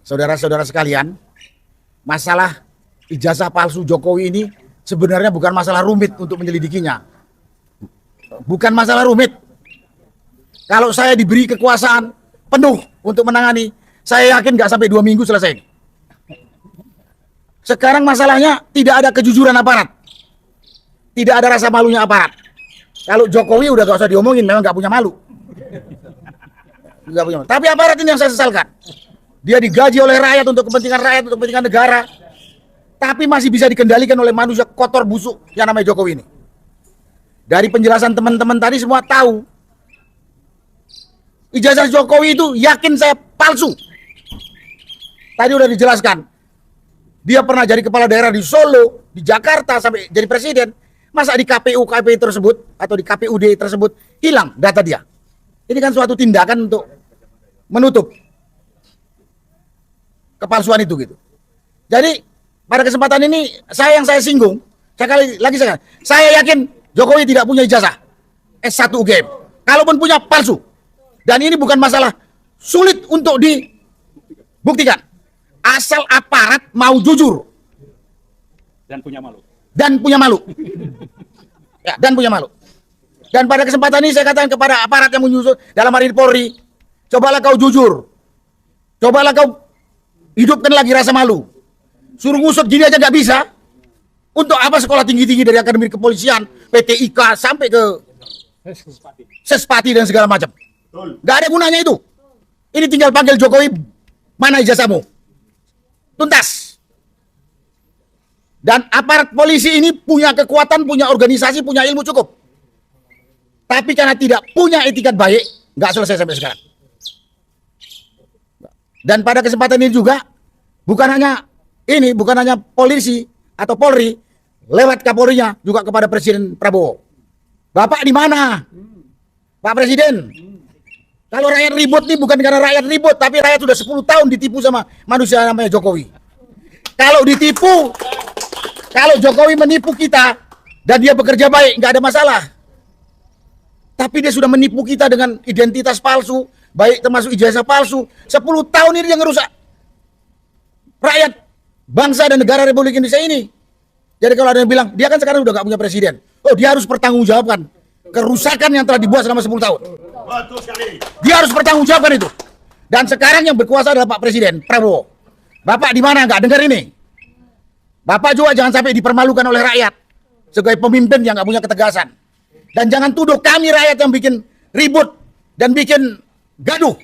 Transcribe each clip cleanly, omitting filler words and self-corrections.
saudara-saudara sekalian, masalah ijazah palsu Jokowi ini sebenarnya bukan masalah rumit untuk menyelidikinya. Bukan masalah rumit. Kalau saya diberi kekuasaan penuh untuk menangani, saya yakin nggak sampai 2 minggu selesai. Sekarang masalahnya tidak ada kejujuran aparat. Tidak ada rasa malunya aparat. Kalau Jokowi udah gak usah diomongin, memang gak punya malu. Gak punya malu. Tapi aparat ini yang saya sesalkan. Dia digaji oleh rakyat untuk kepentingan rakyat, untuk kepentingan negara. Tapi masih bisa dikendalikan oleh manusia kotor busuk yang namanya Jokowi ini. Dari penjelasan teman-teman tadi semua tahu. Ijazah Jokowi itu yakin saya palsu. Tadi udah dijelaskan. Dia pernah jadi kepala daerah di Solo, di Jakarta, sampai jadi presiden. Masa di KPU tersebut atau di KPUD tersebut hilang data dia? Ini kan suatu tindakan untuk menutup kepalsuan itu gitu. Jadi pada kesempatan ini saya singgung, saya yakin Jokowi tidak punya ijazah S1 UGM. Kalaupun punya, palsu. Dan ini bukan masalah sulit untuk dibuktikan. Asal aparat mau jujur dan punya malu. Ya, dan punya malu. Dan pada kesempatan ini saya katakan kepada aparat yang menyusun dalam hari ini Polri, cobalah kau jujur. Cobalah kau hidupkan lagi rasa malu. Suruh ngusut gini aja nggak bisa. Untuk apa sekolah tinggi-tinggi dari Akademi Kepolisian, PTIK sampai ke Sespati dan segala macam. Nggak ada gunanya itu. Ini tinggal panggil Jokowi, mana ijazahmu? Tuntas. Dan aparat polisi ini punya kekuatan, punya organisasi, punya ilmu cukup. Tapi karena tidak punya etikat baik, nggak selesai sampai sekarang. Dan pada kesempatan ini juga, bukan hanya polisi atau Polri, lewat Kapolrinya juga kepada Presiden Prabowo. Bapak di mana? Pak Presiden. Kalau rakyat ribut nih bukan karena rakyat ribut, tapi rakyat sudah 10 tahun ditipu sama manusia namanya Jokowi. Kalau Jokowi menipu kita dan dia bekerja baik, nggak ada masalah. Tapi dia sudah menipu kita dengan identitas palsu, baik termasuk ijazah palsu. 10 tahun ini dia ngerusak rakyat, bangsa dan negara Republik Indonesia ini. Jadi kalau ada yang bilang, dia kan sekarang udah nggak punya presiden. Oh, dia harus pertanggungjawabkan kerusakan yang telah dibuat selama 10 tahun. Betul sekali. Dia harus pertanggungjawabkan itu. Dan sekarang yang berkuasa adalah Pak Presiden Prabowo. Bapak di mana? Nggak dengar ini? Bapak juga jangan sampai dipermalukan oleh rakyat sebagai pemimpin yang nggak punya ketegasan. Dan jangan tuduh kami rakyat yang bikin ribut dan bikin gaduh.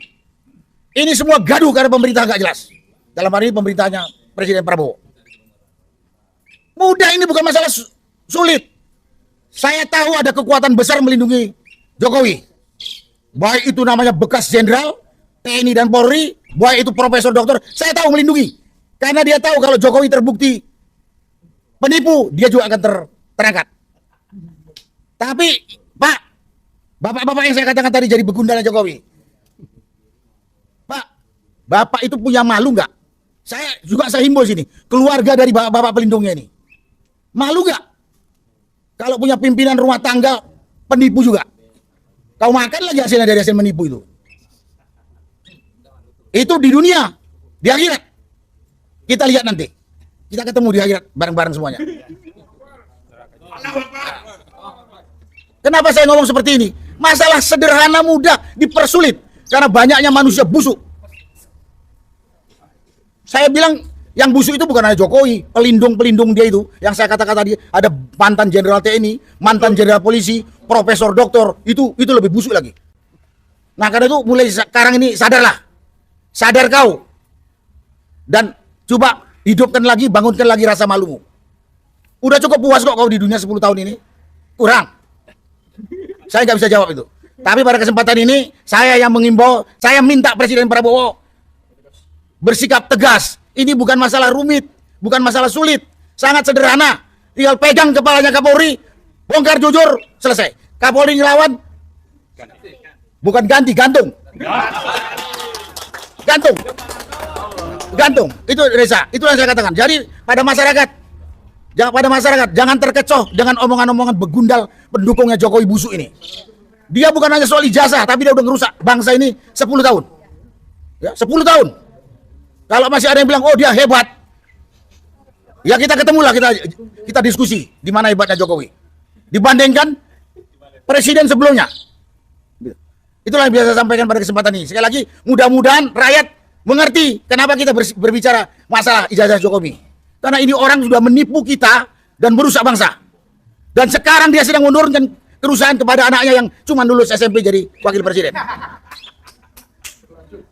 Ini semua gaduh karena pemerintah nggak jelas. Dalam hari ini pemerintahnya Presiden Prabowo. Mudah, ini bukan masalah sulit. Saya tahu ada kekuatan besar melindungi Jokowi. Baik itu namanya bekas jenderal, TNI dan Polri, baik itu profesor dokter, saya tahu melindungi. Karena dia tahu kalau Jokowi terbukti penipu, dia juga akan terangkat. Tapi, Pak, bapak-bapak yang saya katakan tadi jadi begundalnya Jokowi. Pak, bapak itu punya malu nggak? Saya himbau sini, keluarga dari bapak pelindungnya ini. Malu nggak? Kalau punya pimpinan rumah tangga penipu juga. Kau makan lagi hasilnya dari hasil menipu itu. Itu di dunia, di akhirat. Kita lihat nanti. Kita ketemu di akhirat bareng-bareng semuanya. Kenapa saya ngomong seperti ini? Masalah sederhana mudah dipersulit karena banyaknya manusia busuk. Saya bilang yang busuk itu bukan hanya Jokowi, pelindung-pelindung dia itu. Yang saya kata-kata tadi, ada mantan jenderal TNI, mantan jenderal polisi, profesor doktor, itu lebih busuk lagi. Nah, karena itu mulai sekarang ini sadarlah. Sadar kau. Dan coba hidupkan lagi, bangunkan lagi rasa malumu. Udah cukup puas kok kau di dunia 10 tahun ini? Kurang. Saya nggak bisa jawab itu. Tapi pada kesempatan ini, saya yang mengimbau, saya minta Presiden Prabowo bersikap tegas. Ini bukan masalah rumit, bukan masalah sulit. Sangat sederhana. Tinggal pegang kepalanya Kapolri, bongkar jujur, selesai. Kapolri ngelawan, bukan ganti, gantung. Gantung. Gantung. Itu Reza, itu yang saya katakan. Jadi pada masyarakat, jangan terkecoh dengan omongan-omongan begundal pendukungnya Jokowi busuk ini. Dia bukan hanya soal ijazah, tapi dia udah ngerusak bangsa ini 10 tahun. Ya, 10 tahun. Kalau masih ada yang bilang, oh dia hebat, ya kita ketemulah, kita diskusi di mana hebatnya Jokowi dibandingkan presiden sebelumnya. Itulah yang biasa saya sampaikan pada kesempatan ini. Sekali lagi, mudah-mudahan rakyat mengerti kenapa kita berbicara masalah ijazah Jokowi. Karena ini orang sudah menipu kita dan merusak bangsa. Dan sekarang dia sedang menurunkan kerusakan kepada anaknya yang cuma lulus SMP jadi wakil presiden.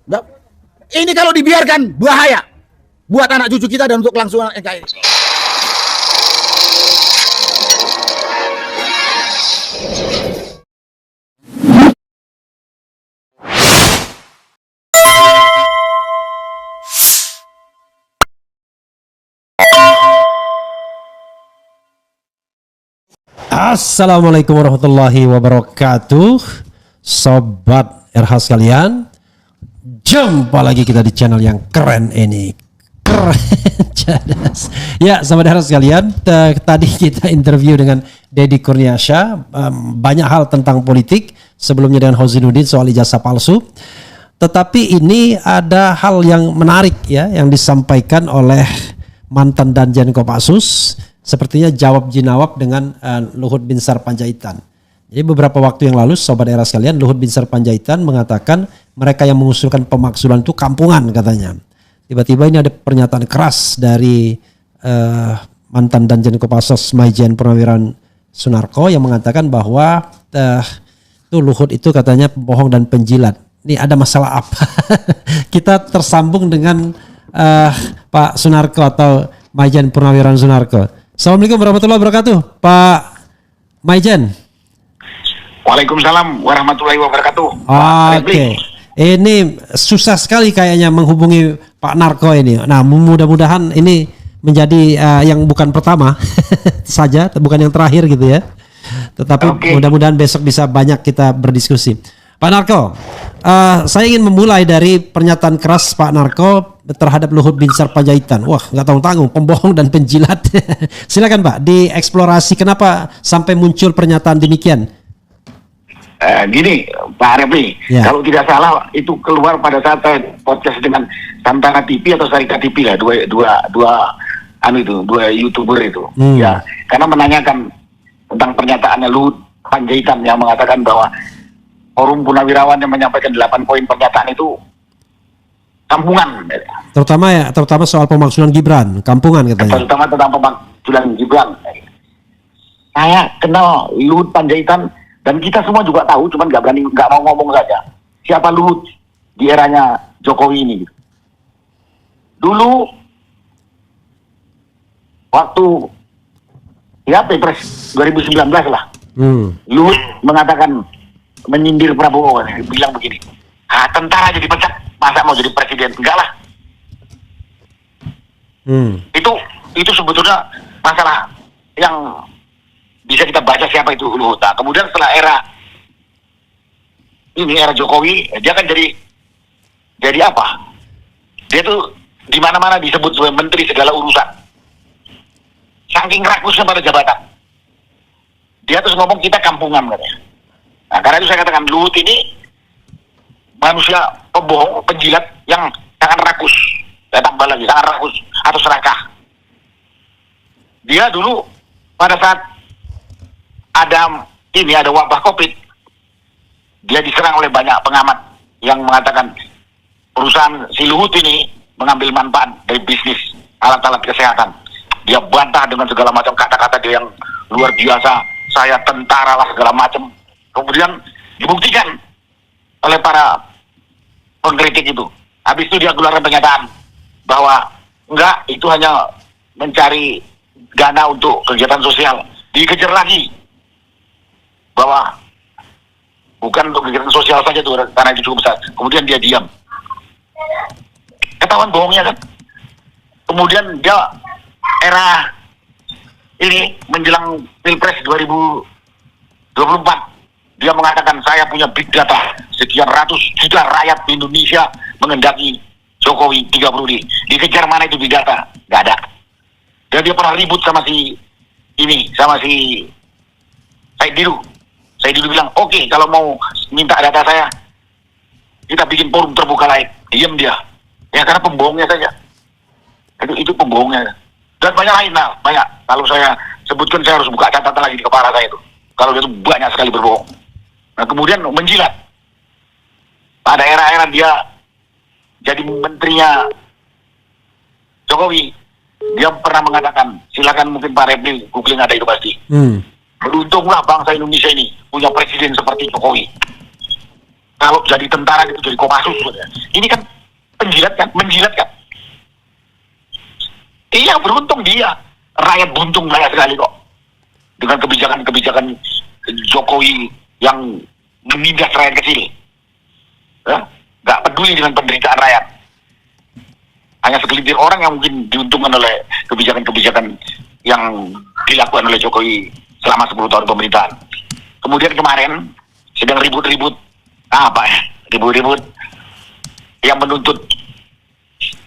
Nah, ini kalau dibiarkan bahaya buat anak cucu kita dan untuk kelangsungan NKRI. Assalamualaikum warahmatullahi wabarakatuh, sobat RH sekalian. Jumpa lagi kita di channel yang keren ini, keren cerdas. Ya, sobat RH sekalian, tadi kita interview dengan Deddy Kurniasyah, banyak hal tentang politik. Sebelumnya dengan Hozinuddin soal ijazah palsu. Tetapi ini ada hal yang menarik ya, yang disampaikan oleh mantan Danjen Kopassus. Sepertinya jawab jinawab dengan Luhut Binsar Panjaitan. Jadi beberapa waktu yang lalu, sobat era sekalian, Luhut Binsar Panjaitan mengatakan mereka yang mengusulkan pemakzulan itu kampungan katanya. Tiba-tiba ini ada pernyataan keras dari mantan Danjen Kopassus Maijen Purnawirawan Sunarko yang mengatakan bahwa tuh Luhut itu katanya pembohong dan penjilat. Ini ada masalah apa? Kita tersambung dengan Pak Sunarko atau Maijen Purnawirawan Sunarko. Assalamualaikum warahmatullahi wabarakatuh, Pak Maijen. Waalaikumsalam warahmatullahi wabarakatuh. Oke. Ini susah sekali kayaknya menghubungi Pak Narko ini. Nah, mudah-mudahan ini menjadi yang bukan pertama saja, bukan yang terakhir gitu ya. Tetapi mudah-mudahan besok bisa banyak kita berdiskusi. Pak Narko, saya ingin memulai dari pernyataan keras Pak Narko terhadap Luhut Binsar Panjaitan. Wah, nggak tanggung-tanggung, pembohong dan penjilat. Silakan Pak, dieksplorasi kenapa sampai muncul pernyataan demikian. Gini Pak Refli, Ya. kalau tidak salah itu keluar pada saat podcast dengan Santana TV atau Sarika TV lah, dua YouTuber itu. Ya, karena menanyakan tentang pernyataannya Luhut Panjaitan yang mengatakan bahwa Forum Purnawirawan yang menyampaikan 8 poin pernyataan itu kampungan. Terutama soal pemakzulan Gibran, kampungan katanya. Terutama tentang pemakzulan Gibran. Saya kenal Luhut Panjaitan dan kita semua juga tahu, cuman nggak mau ngomong saja. Siapa Luhut di eranya Jokowi ini? Dulu waktu ya Pilpres 2019 lah, Luhut mengatakan, menyindir Prabowo, bilang begini, tentara jadi pecat, masa mau jadi presiden? Enggak lah. Itu sebetulnya masalah yang bisa kita baca siapa itu Luhut. Nah, kemudian setelah era Jokowi, dia kan jadi apa? Dia tuh di mana-mana disebut sebagai menteri segala urusan. Saking rakusnya pada jabatan, dia terus ngomong kita kampungan katanya. Nah, karena itu saya katakan Luhut ini manusia pembohong, penjilat yang sangat rakus. Saya tambah lagi, sangat rakus atau serakah. Dia dulu pada saat ada wabah COVID, dia diserang oleh banyak pengamat yang mengatakan perusahaan si Luhut ini mengambil manfaat dari bisnis alat-alat kesehatan. Dia bantah dengan segala macam kata-kata dia yang luar biasa. Saya tentara lah segala macam. Kemudian dibuktikan oleh para pengkritik itu. Habis itu dia keluarkan pernyataan bahwa enggak, itu hanya mencari dana untuk kegiatan sosial. Dikejar lagi bahwa bukan untuk kegiatan sosial saja tuh, karena itu cukup besar. Kemudian dia diam. Ketahuan bohongnya kan. Kemudian dia era ini menjelang Pilpres 2024, dia mengatakan saya punya big data, sekian ratus juta rakyat di Indonesia mengendaki Jokowi 3 periode. Dikejar mana itu big data? Nggak ada. Dan dia pernah ribut sama si Said Didu. Said Didu bilang, oke, kalau mau minta data saya, kita bikin forum terbuka lain. Diam dia. Ya karena pembohongnya saja. Itu pembohongnya. Dan banyak lain, banyak. Kalau saya sebutkan saya harus buka catatan lagi di kepala saya itu. Kalau dia itu banyak sekali berbohong. Nah kemudian menjilat. Pada era-era dia jadi menterinya Jokowi, dia pernah mengatakan, silakan mungkin Pak Repli googling ada itu pasti. Beruntunglah bangsa Indonesia ini punya presiden seperti Jokowi. Kalau jadi tentara itu jadi Kopassus. Ini kan penjilat kan, menjilat kan. Iya beruntung dia. Rakyat buntung banyak sekali kok. Dengan kebijakan-kebijakan Jokowi yang menindas rakyat kecil. Gak peduli dengan penderitaan rakyat. Hanya segelintir orang yang mungkin diuntungkan oleh kebijakan-kebijakan yang dilakukan oleh Jokowi selama 10 tahun pemerintahan. Kemudian kemarin sedang ribut-ribut ribut-ribut yang menuntut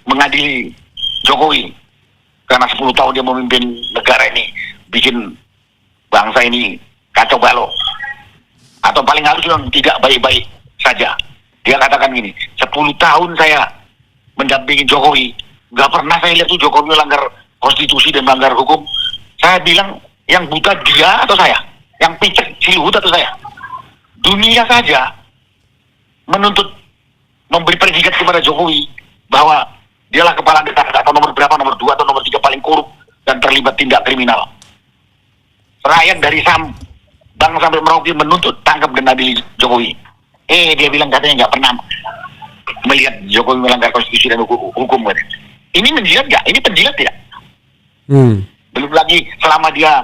mengadili Jokowi karena 10 tahun dia memimpin negara ini, bikin bangsa ini kacau balau, atau paling halus yang tidak baik-baik saja. Dia katakan gini, 10 tahun saya mendampingi Jokowi, nggak pernah saya lihat tuh Jokowi melanggar konstitusi dan melanggar hukum. Saya bilang yang buta dia atau saya, yang picek si Luhut atau saya. Dunia saja menuntut, memberi predikat kepada Jokowi bahwa dialah kepala negara atau nomor berapa, nomor 2 atau nomor 3 paling korup dan terlibat tindak kriminal. Rakyat dari Sabang sampai Merauke menuntut tangkap dan adili Jokowi. Dia bilang katanya nggak pernah melihat Jokowi melanggar konstitusi dan hukum. Ini menjilat nggak? Ini penjilat tidak? Belum lagi selama dia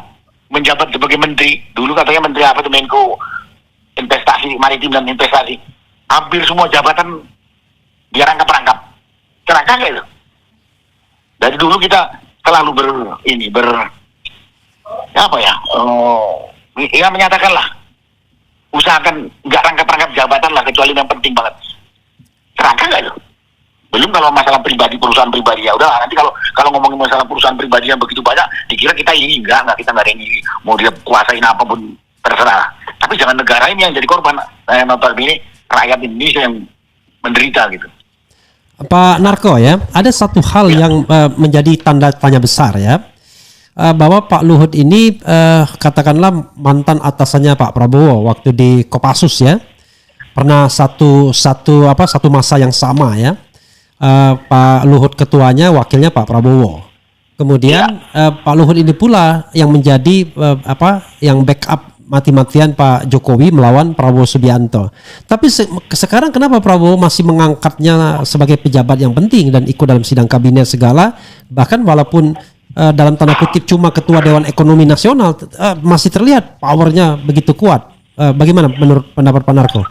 menjabat sebagai menteri, dulu katanya menteri apa itu, Menko Investasi Maritim dan Investasi. Hampir semua jabatan dia rangkap-rangkap. Celaka nggak itu? Dari dulu kita selalu menyatakan lah, usahakan nggak rangkap-rangkap jabatan lah, kecuali yang penting banget. Celaka nggak itu? Belum kalau masalah pribadi, perusahaan pribadi, ya udah nanti kalau ngomongin masalah perusahaan pribadi yang begitu banyak, dikira kita ini enggak kita nggak ada yang ini, mau dia kuasain apapun terserah. Tapi jangan negara ini yang jadi korban. Ini rakyat Indonesia yang menderita gitu. Pak Narko ya, ada satu hal yang menjadi tanda tanya besar ya, bahwa Pak Luhut ini katakanlah mantan atasannya Pak Prabowo waktu di Kopassus ya, pernah satu masa yang sama ya. Pak Luhut ketuanya, wakilnya Pak Prabowo. Kemudian Pak Luhut ini pula yang menjadi yang backup mati-matian Pak Jokowi melawan Prabowo Subianto. Tapi sekarang kenapa Prabowo masih mengangkatnya sebagai pejabat yang penting dan ikut dalam sidang kabinet segala, bahkan walaupun dalam tanda kutip cuma ketua Dewan Ekonomi Nasional, masih terlihat powernya begitu kuat. Bagaimana menurut pendapat Pak Narko?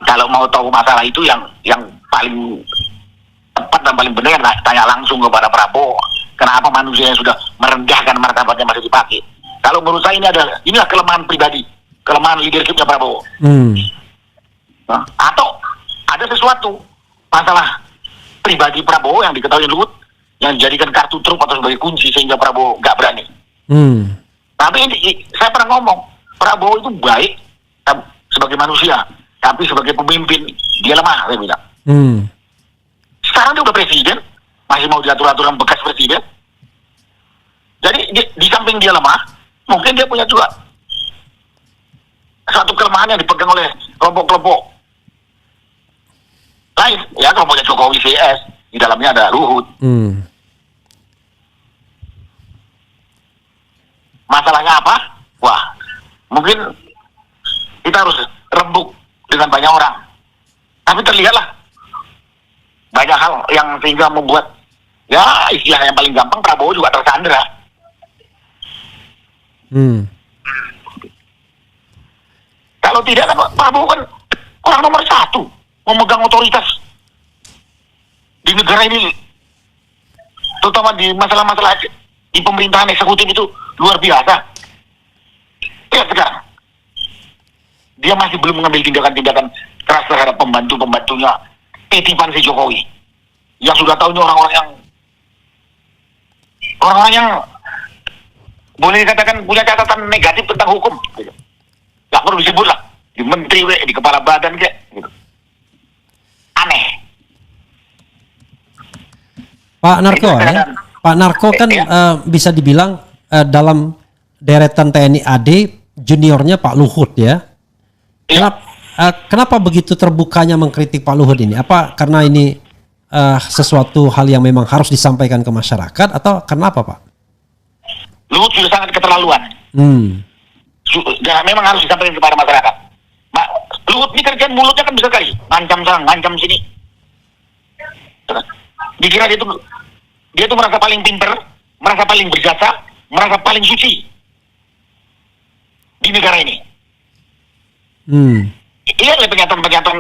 Kalau mau tahu masalah itu yang paling tepat dan paling benar, tanya langsung kepada Prabowo. Kenapa manusia yang sudah merendahkan martabatnya masih dipakai? Kalau menurut saya inilah kelemahan pribadi, kelemahan leadershipnya Prabowo. Nah, atau ada sesuatu masalah pribadi Prabowo yang diketahui Luhut, yang dijadikan kartu truf atau sebagai kunci sehingga Prabowo nggak berani. Tapi saya pernah ngomong, Prabowo itu baik sebagai manusia, tapi sebagai pemimpin dia lemah, saya bilang. Sekarang dia udah presiden, masih mau diatur-aturan bekas presiden. Jadi di samping dia lemah, mungkin dia punya juga satu kelemahan yang dipegang oleh kelompok-kelompok lain. Ya, kelompoknya Jokowi CS, di dalamnya ada Luhut. Masalahnya apa? Wah, mungkin kita harus rembuk dengan banyak orang. Tapi terlihatlah banyak hal yang sehingga membuat, ya istilah yang paling gampang, Prabowo juga tersandera. Kalau tidak kan Prabowo kan orang nomor 1, memegang otoritas di negara ini, terutama di masalah-masalah di pemerintahan eksekutif itu luar biasa. Ya sekarang dia masih belum mengambil tindakan-tindakan keras terhadap pembantu-pembantunya, titipan si Jokowi, yang sudah tahu ini orang-orang yang boleh dikatakan punya catatan negatif tentang hukum, gitu. Gak perlu disebut lah, di menteri, di kepala badan kayak gitu. Aneh. Pak Narko Itu ya. keadaan. Pak Narko kan Ya. bisa dibilang dalam deretan TNI AD juniornya Pak Luhut ya. Iya. Kenapa begitu terbukanya mengkritik Pak Luhut ini? Apa karena ini sesuatu hal yang memang harus disampaikan ke masyarakat atau kenapa Pak? Luhut sudah sangat keterlaluan. Dan memang harus disampaikan kepada masyarakat. Luhut ini kerjaan mulutnya kan bisa kali, ngancam sana, ngancam sini. Dikira dia tuh merasa paling pinter, merasa paling berjasa, merasa paling suci di negara ini. Iya, pernyataan-pernyataan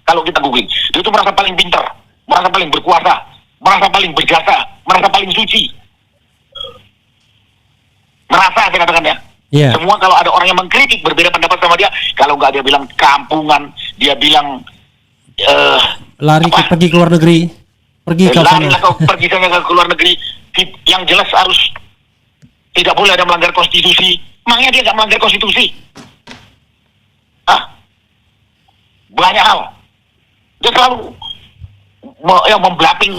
kalau kita googling, dia tuh merasa paling pinter, merasa paling berkuasa, merasa paling berjasa, merasa paling suci. Merasa, saya katakan ya. Iya. Semua kalau ada orang yang mengkritik berbeda pendapat sama dia, kalau nggak dia bilang kampungan, dia bilang Lari pergi ke luar negeri, pergi ke sana. lari kau pergi saja ke luar negeri. Yang jelas harus tidak boleh ada melanggar konstitusi. Makanya dia nggak melanggar konstitusi. Banyak hal. Dia selalu memblapping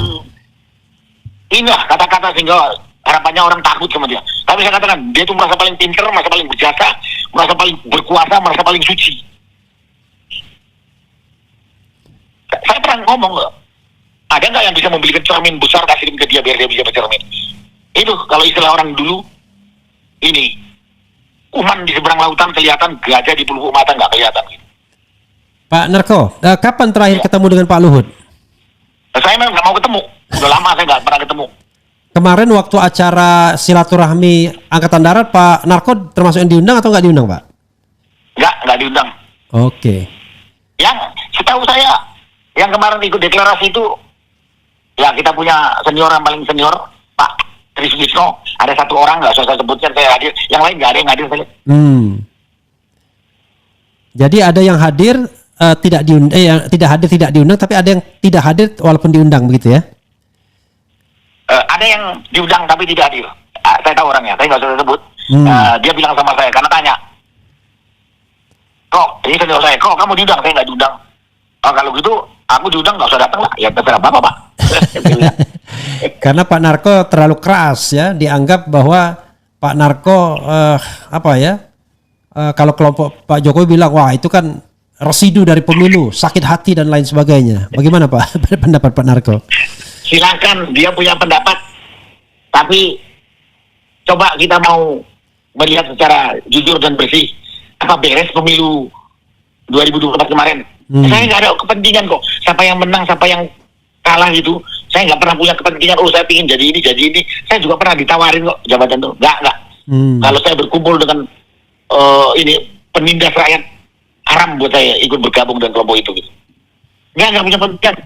inilah kata-kata sehingga harapannya orang takut sama dia. Tapi saya katakan, dia itu merasa paling pinter, merasa paling berjasa, merasa paling berkuasa, merasa paling suci. Saya pernah ngomong, ada nggak yang bisa membelikan cermin besar kasih ke dia biar dia bisa bercermin? Itu kalau istilah orang dulu, ini kuman di seberang lautan kelihatan, gajah di pelupuk mata nggak kelihatan. Pak Narko, kapan terakhir ketemu dengan Pak Luhut? Saya memang nggak mau ketemu, udah lama saya nggak pernah ketemu. Kemarin waktu acara silaturahmi Angkatan Darat, Pak Narko termasuk yang diundang atau nggak diundang, Pak? Nggak diundang. Oke. Yang setahu saya, yang kemarin ikut deklarasi itu, ya kita punya senior yang paling senior, Pak Triswisno, ada satu orang, nggak usah saya sebutkan, saya hadir, yang lain nggak ada yang hadir saya. Jadi ada yang hadir yang tidak hadir tidak diundang, tapi ada yang tidak hadir walaupun diundang begitu ya? Ada yang diundang tapi tidak hadir. Saya tahu orangnya, saya nggak usah sebut. Dia bilang sama saya karena tanya, kok ini senior saya, kok kamu diundang, saya nggak diundang. Kalau gitu aku diundang nggak usah datang lah, ya terserah bapak pak. Karena Pak Narko terlalu keras ya, dianggap bahwa Pak Narko kalau kelompok Pak Jokowi bilang wah itu kan residu dari pemilu, sakit hati dan lain sebagainya. Bagaimana Pak pendapat Pak Narko? Silakan dia punya pendapat, tapi coba kita mau melihat secara jujur dan bersih, apa beres pemilu 2024 kemarin? Saya nggak ada kepentingan kok, siapa yang menang, siapa yang kalah gitu. Saya nggak pernah punya kepentingan, saya ingin jadi ini. Saya juga pernah ditawarin kok jabatan itu, nggak. Kalau saya berkumpul dengan ini penindas rakyat, haram buat saya ikut bergabung dengan kelompok itu gitu. Nggak punya kepentingan.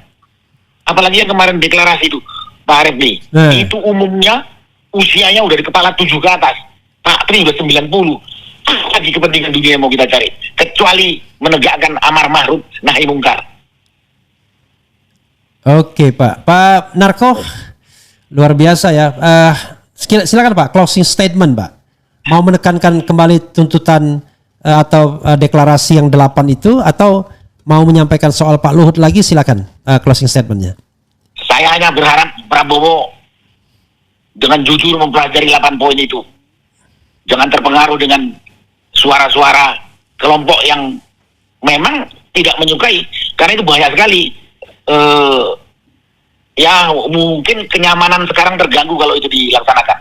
Apalagi yang kemarin deklarasi itu, Pak Refli, itu umumnya usianya udah di kepala 7 ke atas. Pak Tri udah 90. Lagi kepentingan dunia yang mau kita cari, kecuali menegakkan amar ma'ruf nahi mungkar. Oke Pak Narko, luar biasa ya. Silakan Pak, closing statement Pak. Mau menekankan kembali tuntutan atau deklarasi yang 8 itu, atau mau menyampaikan soal Pak Luhut lagi, silakan closing statementnya. Saya hanya berharap Prabowo dengan jujur mempelajari 8 poin itu. Jangan terpengaruh dengan suara-suara kelompok yang memang tidak menyukai, karena itu banyak sekali. Ya mungkin kenyamanan sekarang terganggu kalau itu dilaksanakan.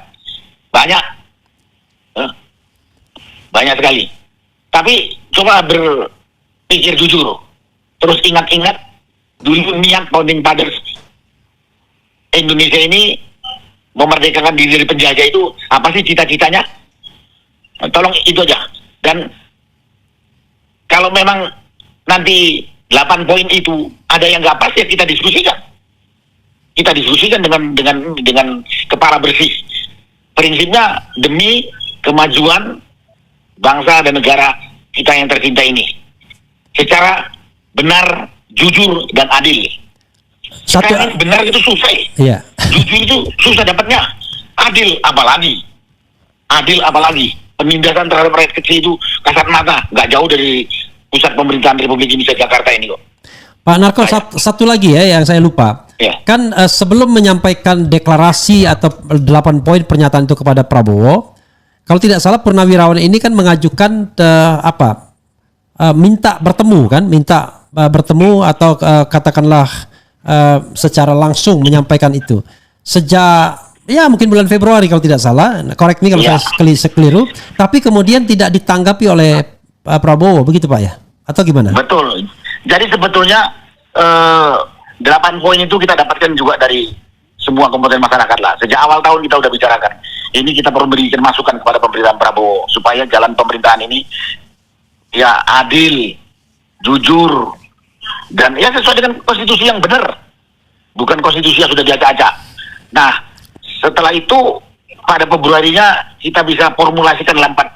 Banyak sekali. Tapi coba berpikir jujur. Terus ingat-ingat dulu niat founding fathers Indonesia ini memerdekakan diri dari penjajah itu apa sih cita-citanya? Tolong itu aja. Dan kalau memang nanti 8 poin itu ada yang nggak pas, ya kita diskusikan. Kita diskusikan dengan kepala bersih. Prinsipnya demi kemajuan bangsa dan negara kita yang tercinta ini secara benar, jujur dan adil. Sekarang benar itu susah. Iya. Jujur itu susah dapatnya. Adil apalagi. Penindasan terhadap rakyat kecil itu kasat mata, nggak jauh dari pusat pemerintahan Republik Indonesia Jakarta ini kok. Pak Narko, satu lagi ya yang saya lupa. Ya. Kan sebelum menyampaikan deklarasi atau 8 poin pernyataan itu kepada Prabowo, kalau tidak salah Purnawirawan ini kan mengajukan minta bertemu atau katakanlah secara langsung menyampaikan itu sejak mungkin bulan Februari kalau tidak salah, correct me kalau Ya. saya keliru, tapi kemudian tidak ditanggapi oleh Prabowo, begitu Pak ya? Atau gimana? Betul. Jadi sebetulnya 8 poin itu kita dapatkan juga dari semua komponen masyarakat lah. Sejak awal tahun kita udah bicarakan. Ini kita perlu berikan masukan kepada pemerintahan Prabowo supaya jalan pemerintahan ini ya adil, jujur, dan ya sesuai dengan konstitusi yang benar. Bukan konstitusi yang sudah diacak-acak. Nah, setelah itu pada Februarinya kita bisa formulasikan 8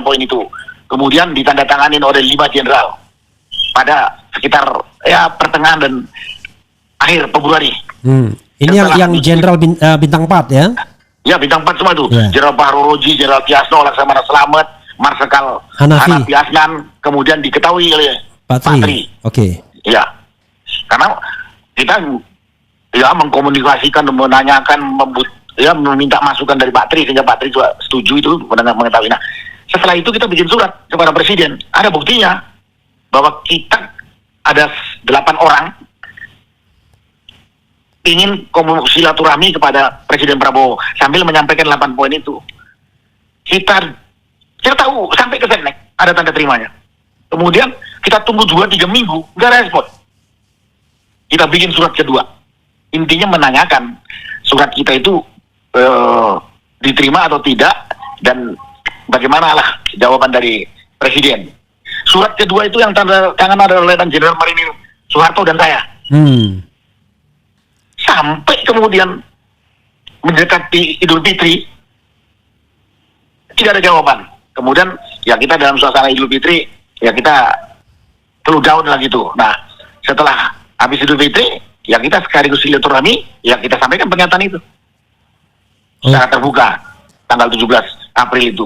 poin itu. Kemudian ditandatanganin oleh 5 jenderal pada sekitar pertengahan dan akhir Februari. Ini yang Jenderal Bintang 4 ya? Ya, Bintang 4 semua itu. Ya. Jenderal Bahru Roji, Jenderal Tiasno, Laksamana Slamet, Marsikal Hanafi Asnan, kemudian diketahui oleh Pak Tri. Oke. Ya, karena kita mengkomunikasikan, menanyakan, meminta masukan dari Pak Tri sehingga Pak Tri juga setuju itu mengetahui. Nah, setelah itu kita bikin surat kepada Presiden. Ada buktinya bahwa kita ada 8 orang ingin silaturahmi kepada Presiden Prabowo sambil menyampaikan 8 poin itu. Kita tahu sampai ke Sennek ada tanda terimanya. Kemudian kita tunggu 2-3 minggu nggak respon. Kita bikin surat kedua. Intinya menanyakan surat kita itu diterima atau tidak dan bagaimana lah jawaban dari Presiden. Surat kedua itu yang tanda tangan adalah Letnan Jenderal Marinir Soeharto dan saya. Sampai kemudian mendekati Idul Fitri tidak ada jawaban. Kemudian ya kita dalam suasana Idul Fitri ya kita cool down lah gitu. Nah, setelah habis Idul Fitri ya kita sekaligus silaturahmi ya kita sampaikan pernyataan itu secara terbuka tanggal 17 April itu.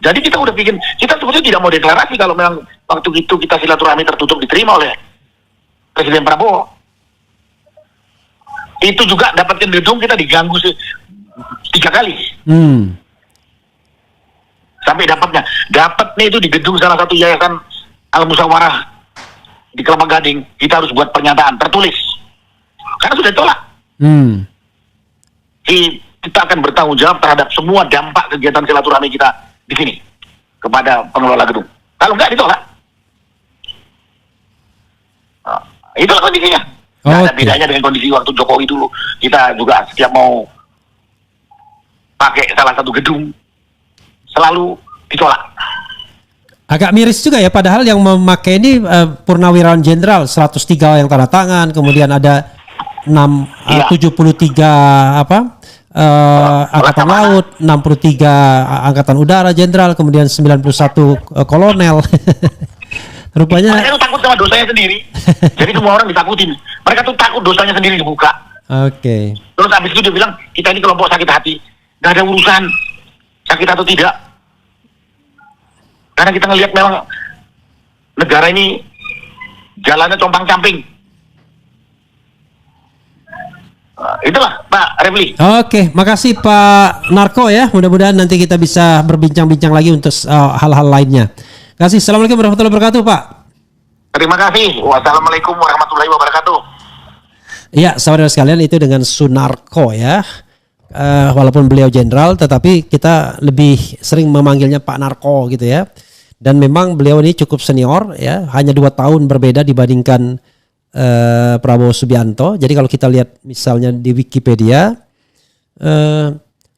Jadi kita udah bikin, kita sebetulnya tidak mau deklarasi kalau memang waktu itu kita silaturahmi tertutup diterima oleh Presiden Prabowo. Itu juga dapatkan gedung kita diganggu 3 kali. Sampai dapatnya itu di gedung salah satu yayasan Al Musyawarah di Kelapa Gading. Kita harus buat pernyataan tertulis karena sudah ditolak. Kita akan bertanggung jawab terhadap semua dampak kegiatan silaturahmi kita di sini kepada pengelola gedung. Kalau enggak ditolak. Itulah kondisinya. Nggak ada bedanya dengan kondisi waktu Jokowi dulu. Kita juga setiap mau pakai salah satu gedung selalu ditolak. Agak miris juga ya, padahal yang memakai ini Purnawirawan Jenderal 103 yang tanda tangan, kemudian ada 73 Angkatan Laut, 63 Angkatan Udara Jenderal, kemudian 91 Kolonel. Rupanya mereka tuh takut sama dosanya sendiri. Jadi semua orang ditakutin. Mereka tuh takut dosanya sendiri dibuka. Oke. Terus habis itu dia bilang, kita ini kelompok sakit hati. Gak ada urusan sakit atau tidak. Karena kita ngelihat memang negara ini jalannya compang-camping. Itulah Pak Refli. Oke, makasih Pak Narko ya. Mudah-mudahan nanti kita bisa berbincang-bincang lagi untuk hal-hal lainnya. Kasih. Assalamualaikum warahmatullahi wabarakatuh, Pak. Terima kasih. Wassalamualaikum warahmatullahi wabarakatuh. Ya, saudara sekalian, itu dengan Sunarko ya. Walaupun beliau jenderal, tetapi kita lebih sering memanggilnya Pak Narko gitu ya. Dan memang beliau ini cukup senior ya, hanya 2 tahun berbeda dibandingkan Prabowo Subianto. Jadi kalau kita lihat misalnya di Wikipedia,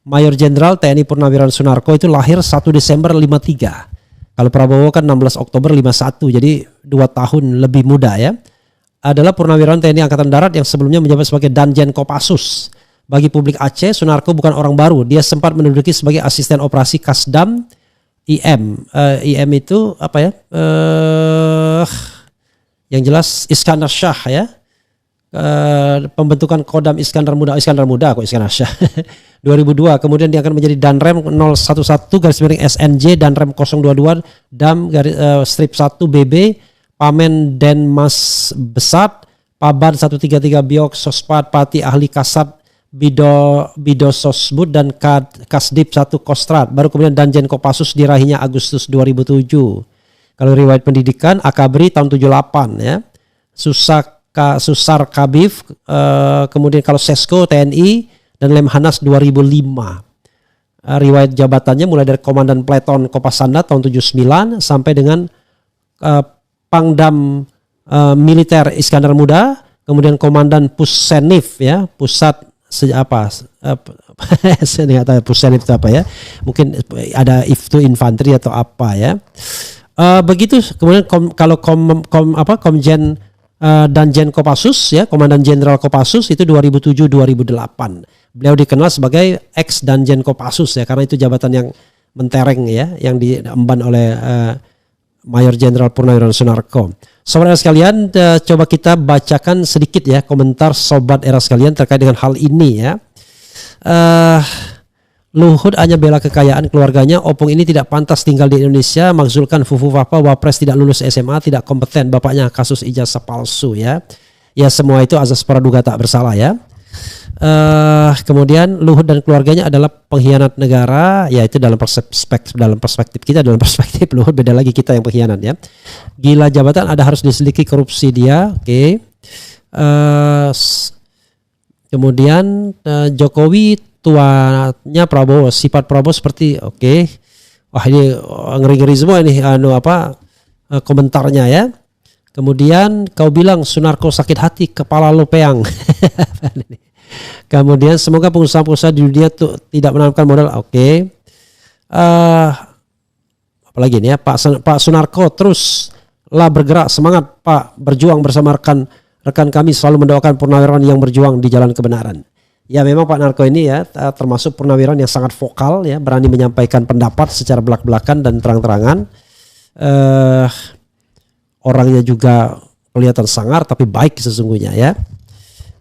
Mayor Jenderal TNI Purnawirawan Sunarko itu lahir 1 Desember 53. Kalau Prabowo kan 16 Oktober 51, jadi 2 tahun lebih muda ya. Adalah Purnawirawan TNI Angkatan Darat yang sebelumnya menjabat sebagai Danjen Kopassus. Bagi publik Aceh, Sunarko bukan orang baru. Dia sempat menduduki sebagai asisten operasi Kasdam IM. IM itu apa ya? Yang jelas Iskandar Shah ya. Pembentukan Kodam Iskandar Muda kok Iskandar Shah 2002. Kemudian dia akan menjadi Danrem 011-SNJ Danrem 022 Dam strip 1 BB Pamen Denmas Besat Paban 133 Biok, Sospat, Pati, Ahli Kasat, Bidososbud dan Kasdip 1 Kostrat. Baru kemudian Danjen Kopassus dirahinya Agustus 2007. Kalau riwayat pendidikan Akabri tahun 78 ya. Susar Kabif, kemudian kalau Sesko TNI dan Lemhanas 2005. Riwayat jabatannya mulai dari Komandan Pleton Kopasanda tahun 79 sampai dengan Pangdam Militer Iskandar Muda, kemudian Komandan Pusenif ya, pusat saya nggak tahu Pusenif itu apa ya, mungkin ada itu infanteri atau apa ya. Begitu kemudian Komjen Danjen Kopassus ya, Komandan Jenderal Kopassus itu 2007-2008. Beliau dikenal sebagai ex Danjen Kopassus ya, karena itu jabatan yang mentereng ya, yang diemban oleh Mayor Jenderal Purnawirawan Sunarko. Sobat era sekalian, coba kita bacakan sedikit ya komentar sobat era sekalian terkait dengan hal ini ya. Luhut hanya bela kekayaan keluarganya, Opung ini tidak pantas tinggal di Indonesia, makzulkan Fufu Papa, Wapres tidak lulus SMA, tidak kompeten, bapaknya kasus ijazah palsu ya. Ya semua itu azas praduga tak bersalah ya. Kemudian Luhut dan keluarganya adalah pengkhianat negara, ya itu dalam perspektif kita, dalam perspektif Luhut beda lagi, kita yang pengkhianat ya. Gila jabatan ada harus diselidiki korupsi dia, oke. Kemudian Jokowi tuanya Prabowo, sifat Prabowo seperti oke. Wah ini ngeri-ngeri semua ini komentarnya ya. Kemudian kau bilang Sunarko sakit hati, kepala lo peang. Kemudian semoga pengusaha-pengusaha di dunia tuh tidak menanamkan modal. Oke. Apalagi ini ya, Pak Sunarko teruslah bergerak, semangat Pak, berjuang bersama rekan kami, selalu mendoakan purnawirawan yang berjuang di jalan kebenaran. Ya memang Pak Narko ini ya termasuk purnawirawan yang sangat vokal ya, berani menyampaikan pendapat secara belak-belakan dan terang-terangan. Orangnya juga kelihatan sangar tapi baik sesungguhnya ya.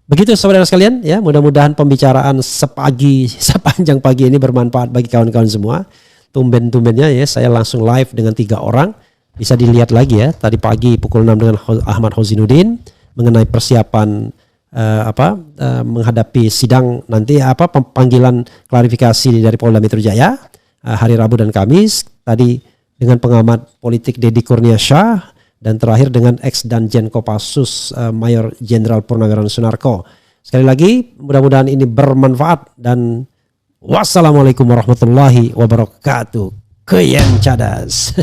Begitu saudara sekalian ya, mudah-mudahan pembicaraan sepanjang pagi ini bermanfaat bagi kawan-kawan semua. Tumben-tumbennya ya saya langsung live dengan 3 orang. Bisa dilihat lagi ya, tadi pagi pukul 6 dengan Ahmad Hozinuddin mengenai persiapan menghadapi sidang nanti panggilan klarifikasi dari Polda Metro Jaya hari Rabu dan Kamis. Tadi dengan pengamat politik Deddy Kurniasyah, dan terakhir dengan ex Danjen Kopassus Mayor Jenderal Purnawirawan Sunarko. Sekali lagi mudah-mudahan ini bermanfaat dan wassalamualaikum warahmatullahi wabarakatuh. Keyan cadas.